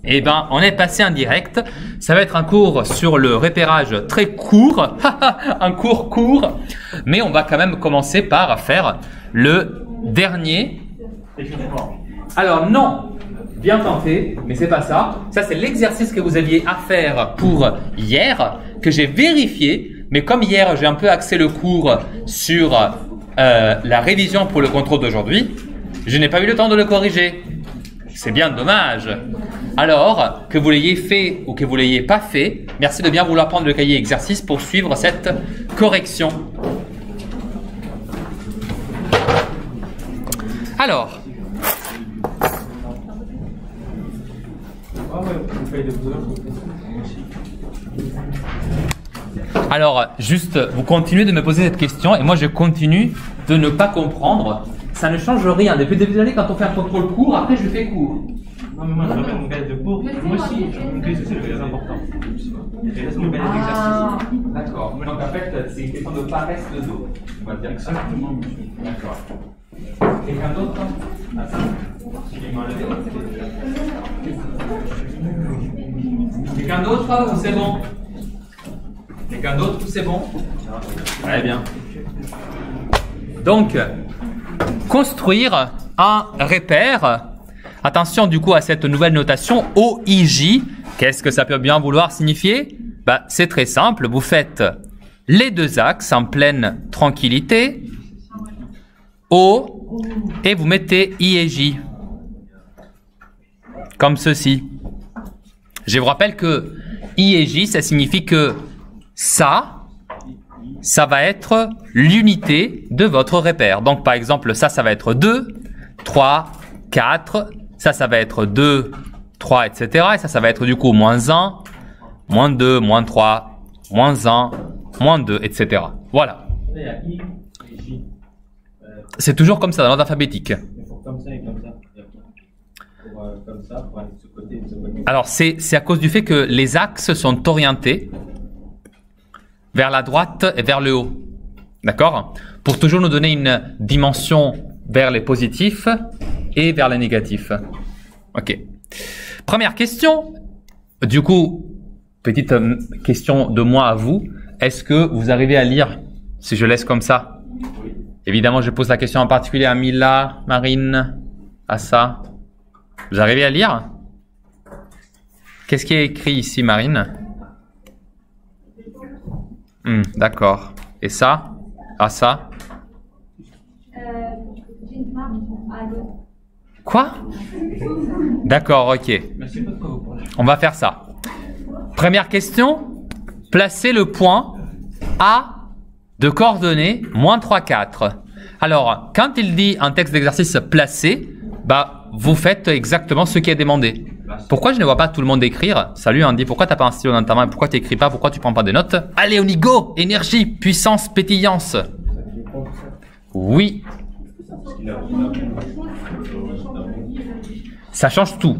Eh ben, on est passé en direct. Ça va être un cours sur le repérage très court, un cours court, mais on va quand même commencer par faire le dernier. Alors non, bien tenté, mais c'est pas ça. Ça c'est l'exercice que vous aviez à faire pour hier, que j'ai vérifié. Mais comme hier j'ai un peu axé le cours sur la révision pour le contrôle d'aujourd'hui, je n'ai pas eu le temps de le corriger. C'est bien dommage. Alors, que vous l'ayez fait ou que vous l'ayez pas fait, merci de bien vouloir prendre le cahier exercice pour suivre cette correction. Alors, juste, vous continuez de me poser cette question et moi je continue de ne pas comprendre. Ça ne change rien. Depuis le début de l'année, quand on fait un contrôle court, après je fais court. Non, mais moi je rappelle mon cahier de cours. Moi aussi, mon cahier c'est le plus important. Et laisse mon cahier d'exercice. D'accord. Donc en fait, c'est une question de paresse de dos. On va dire que ça. Exactement, monsieur. D'accord. Quelqu'un d'autre? Quelqu'un d'autre ou c'est bon? Quelqu'un d'autre ou c'est bon? Très bien. Donc, construire un repère. Attention du coup à cette nouvelle notation OIJ. Qu'est-ce que ça peut bien vouloir signifier? C'est très simple. Vous faites les deux axes en pleine tranquillité. O et vous mettez I et J. Comme ceci. Je vous rappelle que I et J, ça signifie que ça va être l'unité de votre repère. Donc par exemple, ça va être 2, 3, 4. Ça va être 2, 3, etc. Et ça va être du coup moins 1, moins 2, moins 3, moins 1, moins 2, etc. Voilà. C'est toujours comme ça dans l'ordre alphabétique. Comme ça et comme ça. Comme ça, pour aller de ce côté et de ce côté. Alors, c'est à cause du fait que les axes sont orientés vers la droite et vers le haut. D'accord? Pour toujours nous donner une dimension vers les positifs et vers les négatifs. Ok. Première question. Du coup, petite question de moi à vous. Est-ce que vous arrivez à lire si je laisse comme ça? Oui. Évidemment, je pose la question en particulier à Mila, Marine, Assa. Vous arrivez à lire? Qu'est-ce qui est écrit ici, Marine? D'accord. Et ça? Assa? Quoi? D'accord, ok. Merci beaucoup pour vous. On va faire ça. Première question. Placez le point A de coordonnées moins 3, 4. Alors, quand il dit un texte d'exercice placé, vous faites exactement ce qui est demandé. Pourquoi je ne vois pas tout le monde écrire? Salut Andy, pourquoi t'as pas un stylo dans ta main? Pourquoi tu n'écris pas? Pourquoi tu prends pas des notes? Allez, on y go! Énergie, puissance, pétillance. Oui. Ça change tout.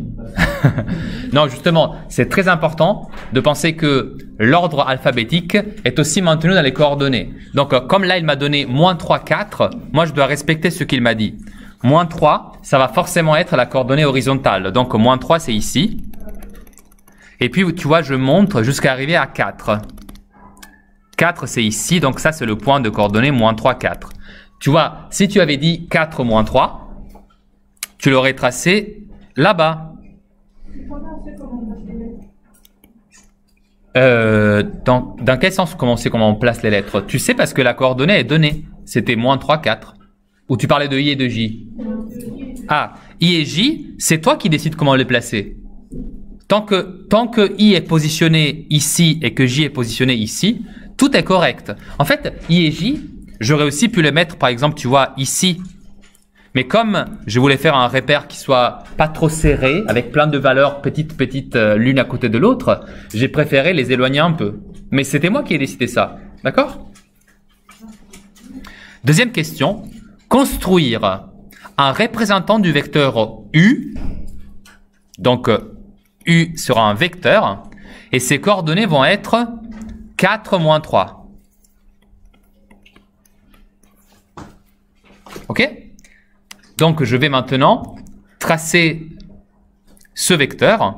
Non, justement, c'est très important de penser que l'ordre alphabétique est aussi maintenu dans les coordonnées. Donc, comme là, il m'a donné moins 3, 4, moi, je dois respecter ce qu'il m'a dit. Moins 3, ça va forcément être la coordonnée horizontale. Donc, moins 3, c'est ici. Et puis, tu vois, je monte jusqu'à arriver à 4. 4, c'est ici. Donc, ça, c'est le point de coordonnée moins 3, 4. Tu vois, si tu avais dit 4 moins 3, tu l'aurais tracé là-bas. Dans quel sens comment on place les lettres? Tu sais parce que la coordonnée est donnée. C'était moins 3, 4. Ou tu parlais de I et de J? Ah, I et J, c'est toi qui décides comment les placer. Tant que I est positionné ici et que J est positionné ici, tout est correct. En fait, I et J, j'aurais aussi pu les mettre, par exemple, tu vois, ici. Mais comme je voulais faire un repère qui soit pas trop serré, avec plein de valeurs petites, l'une à côté de l'autre, j'ai préféré les éloigner un peu. Mais c'était moi qui ai décidé ça. D'accord? Deuxième question. Construire un représentant du vecteur U. Donc, U sera un vecteur. Et ses coordonnées vont être 4 moins 3. OK? Donc, je vais maintenant tracer ce vecteur.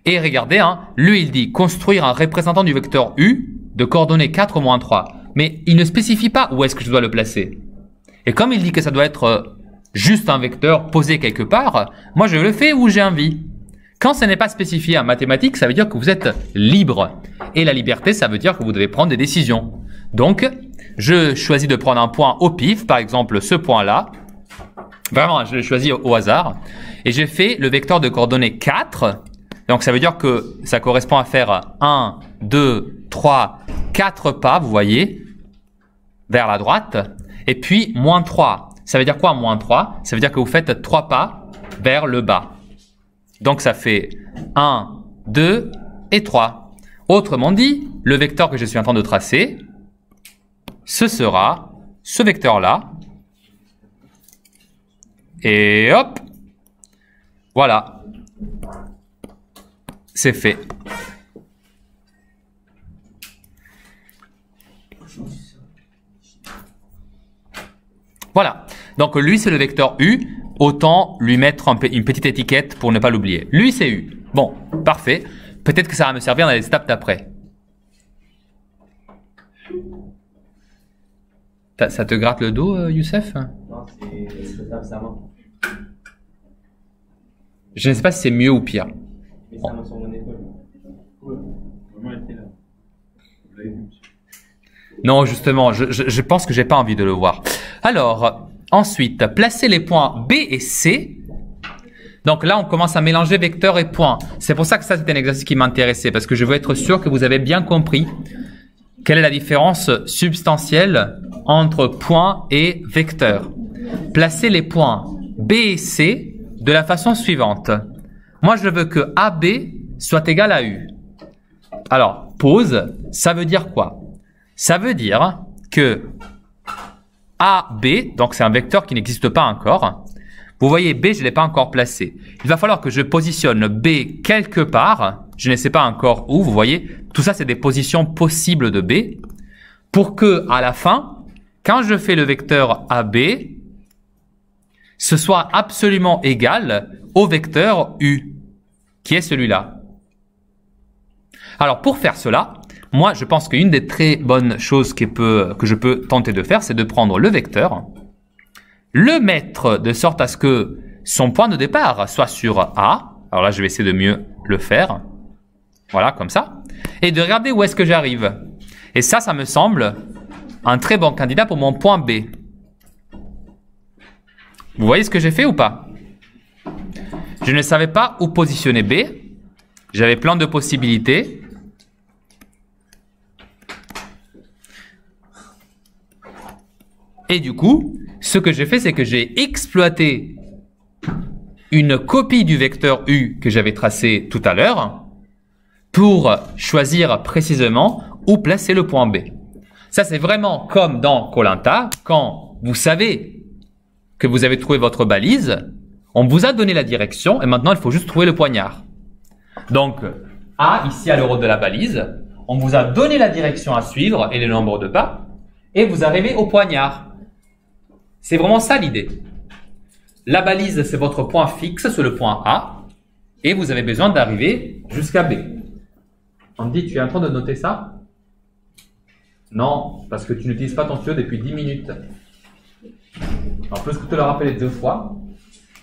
Et regardez, hein, lui, il dit construire un représentant du vecteur U de coordonnées 4 moins 3. Mais il ne spécifie pas où est-ce que je dois le placer. Et comme il dit que ça doit être juste un vecteur posé quelque part, moi je le fais où j'ai envie. Quand ce n'est pas spécifié en mathématiques, ça veut dire que vous êtes libre. Et la liberté, ça veut dire que vous devez prendre des décisions. Donc, je choisis de prendre un point au pif, par exemple ce point-là. Vraiment, je l'ai choisi au hasard. Et j'ai fait le vecteur de coordonnées 4. Donc, ça veut dire que ça correspond à faire 1, 2, 3, 4 pas, vous voyez, vers la droite. Et puis, moins 3. Ça veut dire quoi, moins 3? Ça veut dire que vous faites 3 pas vers le bas. Donc, ça fait 1, 2 et 3. Autrement dit, le vecteur que je suis en train de tracer, ce sera ce vecteur-là. Et hop, voilà, c'est fait. Voilà, donc lui c'est le vecteur U, autant lui mettre une petite étiquette pour ne pas l'oublier. Lui c'est U. Bon, parfait, peut-être que ça va me servir dans les étapes d'après. Ça te gratte le dos, Youssef? Non, c'est ça main. Je ne sais pas si c'est mieux ou pire. Mais ça main sur mon épaule. Ouais, vraiment, elle était là. Vous l'avez vu, monsieur. Non, justement, je pense que j'ai pas envie de le voir. Alors, ensuite, placer les points B et C. Donc là, on commence à mélanger vecteurs et points. C'est pour ça que ça, c'était un exercice qui m'intéressait, parce que je veux être sûr que vous avez bien compris quelle est la différence substantielle entre point et vecteur. Placez les points B et C de la façon suivante. Moi, je veux que AB soit égal à U. Alors, pause, ça veut dire quoi? Ça veut dire que AB, donc c'est un vecteur qui n'existe pas encore. Vous voyez, B, je ne l'ai pas encore placé. Il va falloir que je positionne B quelque part. Je ne sais pas encore où, vous voyez. Tout ça, c'est des positions possibles de B. Pour que, à la fin, quand je fais le vecteur AB, ce soit absolument égal au vecteur U, qui est celui-là. Alors, pour faire cela, moi, je pense qu'une des très bonnes choses que je peux tenter de faire, c'est de prendre le vecteur, le mettre de sorte à ce que son point de départ soit sur A. Alors là, je vais essayer de mieux le faire. Voilà, comme ça. Et de regarder où est-ce que j'arrive. Et ça me semble un très bon candidat pour mon point B. Vous voyez ce que j'ai fait ou pas? Je ne savais pas où positionner B. J'avais plein de possibilités. Et du coup, ce que j'ai fait, c'est que j'ai exploité une copie du vecteur U que j'avais tracé tout à l'heure pour choisir précisément où placer le point B. Ça, c'est vraiment comme dans Koh-Lanta, quand vous savez que vous avez trouvé votre balise, on vous a donné la direction et maintenant, il faut juste trouver le poignard. Donc, A, ici à l'euro de la balise, on vous a donné la direction à suivre et le nombre de pas, et vous arrivez au poignard. C'est vraiment ça l'idée. La balise, c'est votre point fixe sur le point A, et vous avez besoin d'arriver jusqu'à B. Andy, tu es en train de noter ça? Non, parce que tu n'utilises pas ton stylo depuis 10 minutes. En plus que te le rappeler 2 fois.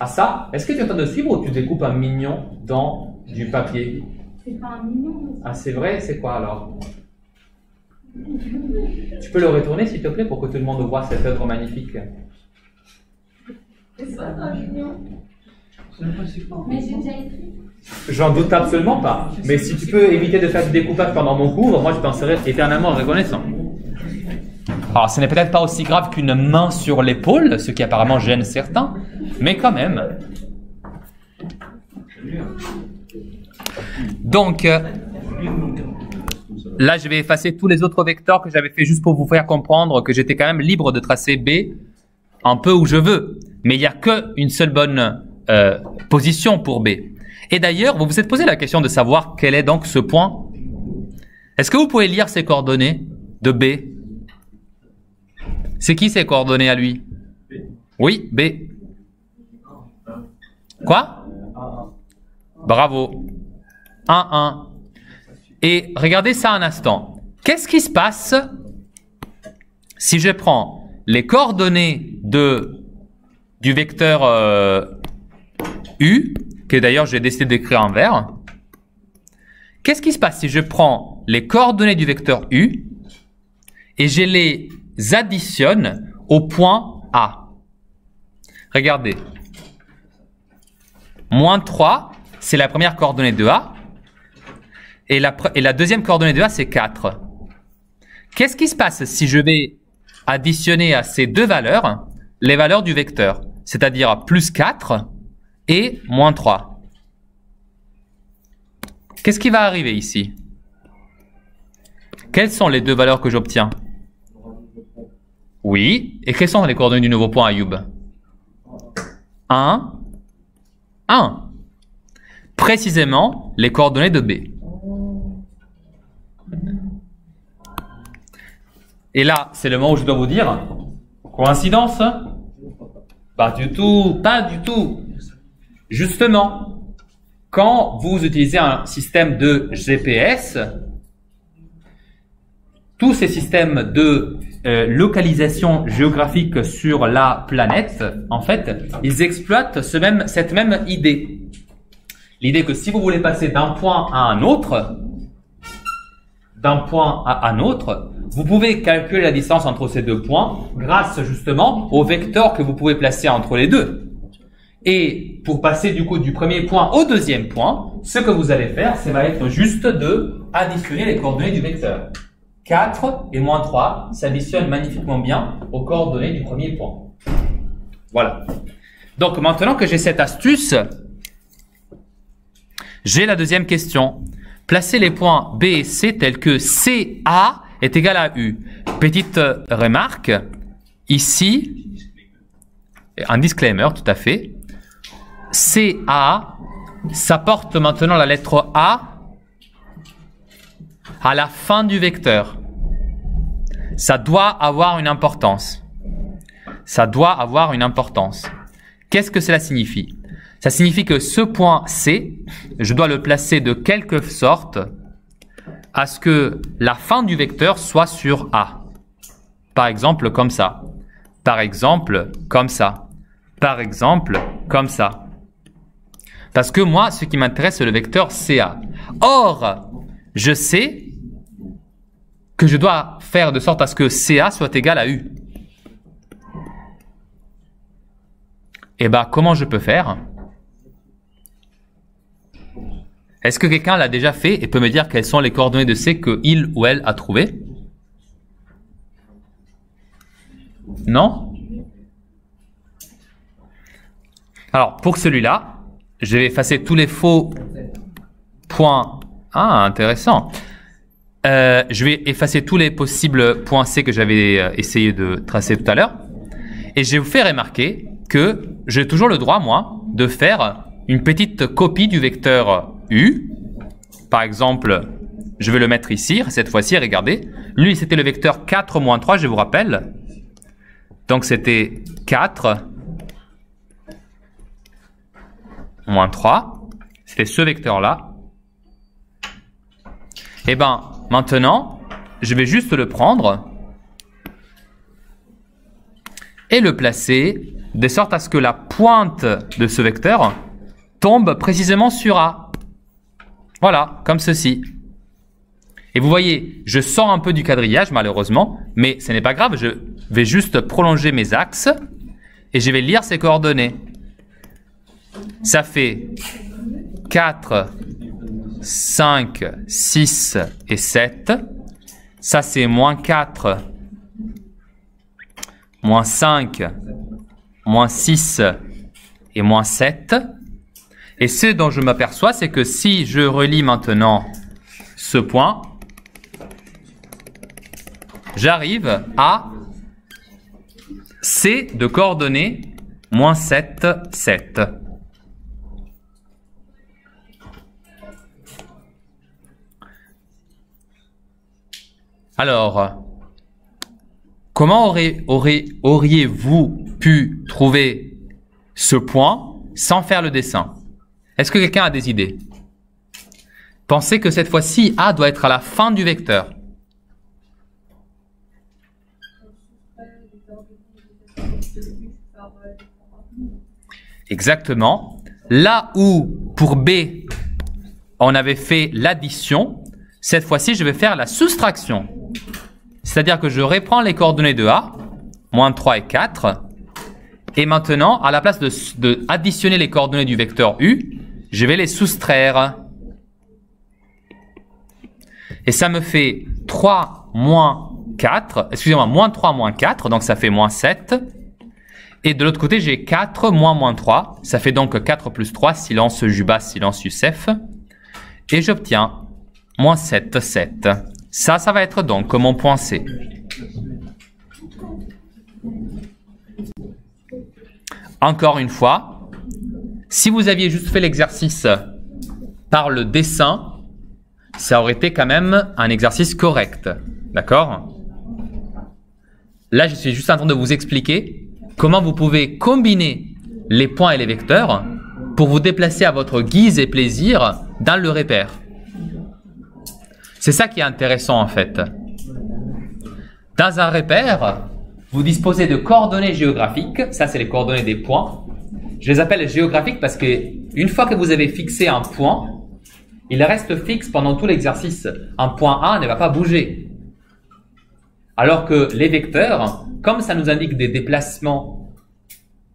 Ah ça, est-ce que tu es en train de suivre ou tu découpes un mignon dans du papier? C'est pas un mignon. Ah c'est vrai, c'est quoi alors? Tu peux le retourner s'il te plaît pour que tout le monde voit cette œuvre magnifique. C'est pas un mignon. Mais j'ai déjà écrit. J'en doute absolument pas. Mais si tu peux éviter de faire du découpage pendant mon cours, moi je t'en serai éternellement reconnaissant. Alors ce n'est peut-être pas aussi grave qu'une main sur l'épaule, ce qui apparemment gêne certains, mais quand même. Donc, là je vais effacer tous les autres vecteurs que j'avais fait juste pour vous faire comprendre que j'étais quand même libre de tracer B un peu où je veux. Mais il n'y a qu'une seule bonne position pour B. Et d'ailleurs, vous vous êtes posé la question de savoir quel est donc ce point. Est-ce que vous pouvez lire ces coordonnées de B? C'est qui ces coordonnées à lui? Oui, B. Quoi? Bravo. 1, 1. Et regardez ça un instant. Qu'est-ce qui se passe si je prends les coordonnées du vecteur U, que d'ailleurs j'ai décidé d'écrire en vert. Qu'est-ce qui se passe si je prends les coordonnées du vecteur U et je les additionne au point A? Regardez. Moins 3, c'est la première coordonnée de A. Et la deuxième coordonnée de A, c'est 4. Qu'est-ce qui se passe si je vais additionner à ces deux valeurs les valeurs du vecteur? C'est-à-dire plus 4 et moins 3. Qu'est-ce qui va arriver ici? Quelles sont les deux valeurs que j'obtiens? Oui. Et quelles sont les coordonnées du nouveau point Ayoub? 1, 1. Précisément les coordonnées de B. Et là, c'est le moment où je dois vous dire, coïncidence? Pas du tout, pas du tout. Justement, quand vous utilisez un système de GPS, tous ces systèmes de localisation géographique sur la planète, en fait, ils exploitent cette même idée. L'idée que si vous voulez passer d'un point à un autre, vous pouvez calculer la distance entre ces deux points grâce justement au vecteur que vous pouvez placer entre les deux. Et pour passer du coup du premier point au deuxième point, ce que vous allez faire, ça va être juste de additionner les coordonnées du vecteur. 4 et moins 3 s'additionnent magnifiquement bien aux coordonnées du premier point. Voilà. Donc maintenant que j'ai cette astuce, j'ai la deuxième question. Placez les points B et C tels que CA est égal à U. Petite remarque, ici, un disclaimer tout à fait. CA, ça porte maintenant la lettre A à la fin du vecteur. Ça doit avoir une importance. Ça doit avoir une importance. Qu'est-ce que cela signifie? Ça signifie que ce point C, je dois le placer de quelque sorte à ce que la fin du vecteur soit sur A. Par exemple, comme ça. Par exemple, comme ça. Par exemple, comme ça. Parce que moi, ce qui m'intéresse, c'est le vecteur CA. Or, je sais que je dois faire de sorte à ce que CA soit égal à U. Et bien, comment je peux faire? Est-ce que quelqu'un l'a déjà fait et peut me dire quelles sont les coordonnées de C que il ou elle a trouvées? Non? Alors, pour celui-là, je vais effacer tous les faux points. Ah, intéressant. Je vais effacer tous les possibles points C que j'avais essayé de tracer tout à l'heure. Et je vais vous faire remarquer que j'ai toujours le droit, moi, de faire une petite copie du vecteur U. Par exemple, je vais le mettre ici. Cette fois-ci, regardez. Lui, c'était le vecteur 4 moins 3, je vous rappelle. Donc, c'était 4 moins 3. C'était ce vecteur-là. Et bien, maintenant, je vais juste le prendre et le placer de sorte à ce que la pointe de ce vecteur tombe précisément sur A. Voilà, comme ceci. Et vous voyez, je sors un peu du quadrillage malheureusement, mais ce n'est pas grave, je vais juste prolonger mes axes et je vais lire ces coordonnées. Ça fait 4, 5, 6 et 7. Ça c'est moins 4, moins 5, moins 6 et moins 7. Et ce dont je m'aperçois, c'est que si je relis maintenant ce point, j'arrive à C de coordonnées moins 7, 7. Alors, comment auriez-vous pu trouver ce point sans faire le dessin? Est-ce que quelqu'un a des idées? Pensez que cette fois-ci, A doit être à la fin du vecteur. Exactement. Là où, pour B, on avait fait l'addition, cette fois-ci, je vais faire la soustraction. C'est-à-dire que je reprends les coordonnées de A, moins 3 et 4, et maintenant, à la place de additionner les coordonnées du vecteur U, je vais les soustraire. Et ça me fait 3 moins 4, excusez-moi, moins 3 moins 4, donc ça fait moins 7. Et de l'autre côté, j'ai 4 moins 3, ça fait donc 4 plus 3, silence Juba, silence Youssef. Et j'obtiens moins 7, 7. Ça va être donc mon point C. Encore une fois, si vous aviez juste fait l'exercice par le dessin, ça aurait été quand même un exercice correct. D'accord? Là, je suis juste en train de vous expliquer comment vous pouvez combiner les points et les vecteurs pour vous déplacer à votre guise et plaisir dans le repère. C'est ça qui est intéressant en fait. Dans un repère, vous disposez de coordonnées géographiques. Ça, c'est les coordonnées des points. Je les appelle géographiques parce que une fois que vous avez fixé un point, il reste fixe pendant tout l'exercice. Un point A ne va pas bouger. Alors que les vecteurs, comme ça nous indique des déplacements,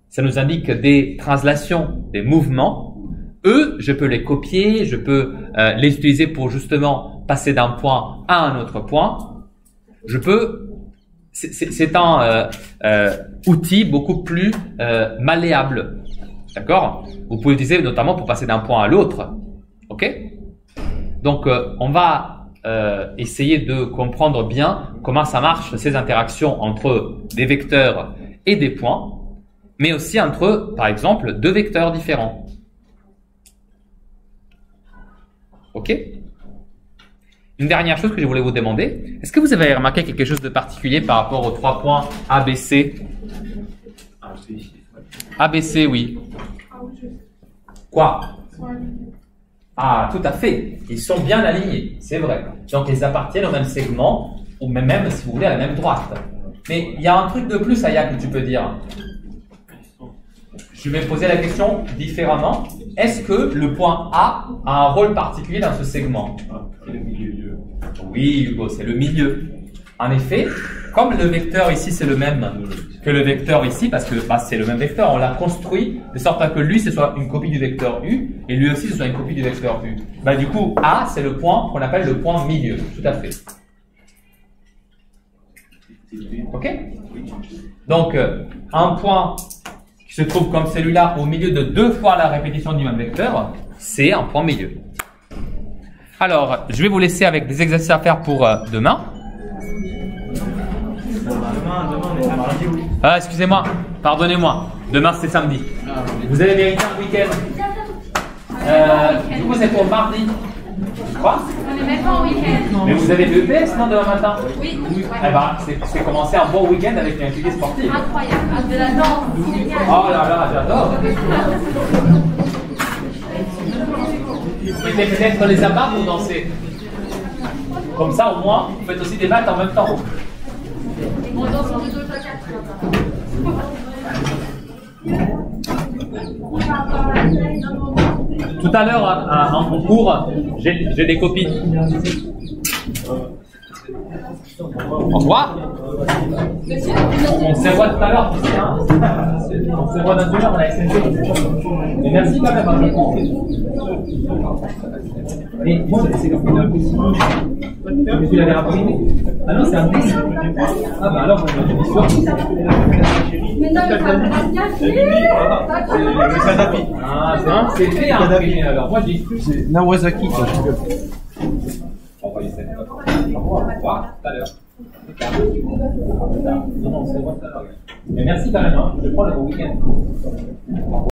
ça nous indique des translations, des mouvements, eux, je peux les copier, je peux les utiliser pour justement passer d'un point à un autre point. Je peux... C'est un outil beaucoup plus malléable. D'accord? Vous pouvez l'utiliser notamment pour passer d'un point à l'autre. Ok? Donc, on va essayer de comprendre bien comment ça marche, ces interactions entre des vecteurs et des points, mais aussi entre, par exemple, deux vecteurs différents. Ok? Une dernière chose que je voulais vous demander, est-ce que vous avez remarqué quelque chose de particulier par rapport aux 3 points ABC? ABC, oui. Quoi? Ah, tout à fait. Ils sont bien alignés, c'est vrai. Donc, ils appartiennent au même segment, ou même, si vous voulez, à la même droite. Mais il y a un truc de plus, Aya, que tu peux dire. Je vais poser la question différemment. Est-ce que le point A a un rôle particulier dans ce segment? Oui, Hugo, c'est le milieu. En effet, comme le vecteur ici, c'est le même que le vecteur ici, parce que c'est le même vecteur, on l'a construit de sorte à que lui, ce soit une copie du vecteur U, et lui aussi, ce soit une copie du vecteur U. Du coup, A, c'est le point qu'on appelle le point milieu. Tout à fait. Ok? Donc, un point qui se trouve comme celui-là au milieu de 2 fois la répétition du même vecteur, c'est un point milieu. Alors, je vais vous laisser avec des exercices à faire pour demain. Demain, on est samedi. Excusez-moi, pardonnez-moi. Demain, c'est samedi. Vous avez mérité un week-end. Du coup, c'est pour mardi. Quoi? On est même pas en week-end. Mais vous avez le EPS, non, demain matin? Oui. Eh ben, c'est commencer un bon week-end avec une activité sportive. Incroyable. De la danse. Oh là là, j'adore. Vous mettez peut-être les abats pour danser. Comme ça, au moins, vous faites aussi des maths en même temps. On danse en 2 à 4. Tout à l'heure, en concours, j'ai des copines. Au revoir. On se revoit tout à l'heure. Hein, on se revoit dans 2 heures à la SNC. Et merci quand même. Mais moi, c'est comme une impossible. Tu l'avais rappelé? Ah non, c'est un test. Ah bah alors, je dis sûr. Mais non, c'est fait un imprimé. Alors moi, j'ai cru. C'est Nawazaki. On va essayer. Au revoir, tout à l'heure. Non, on se revoit tout à l'heure. Mais merci quand même, hein. Je prends le bon week-end.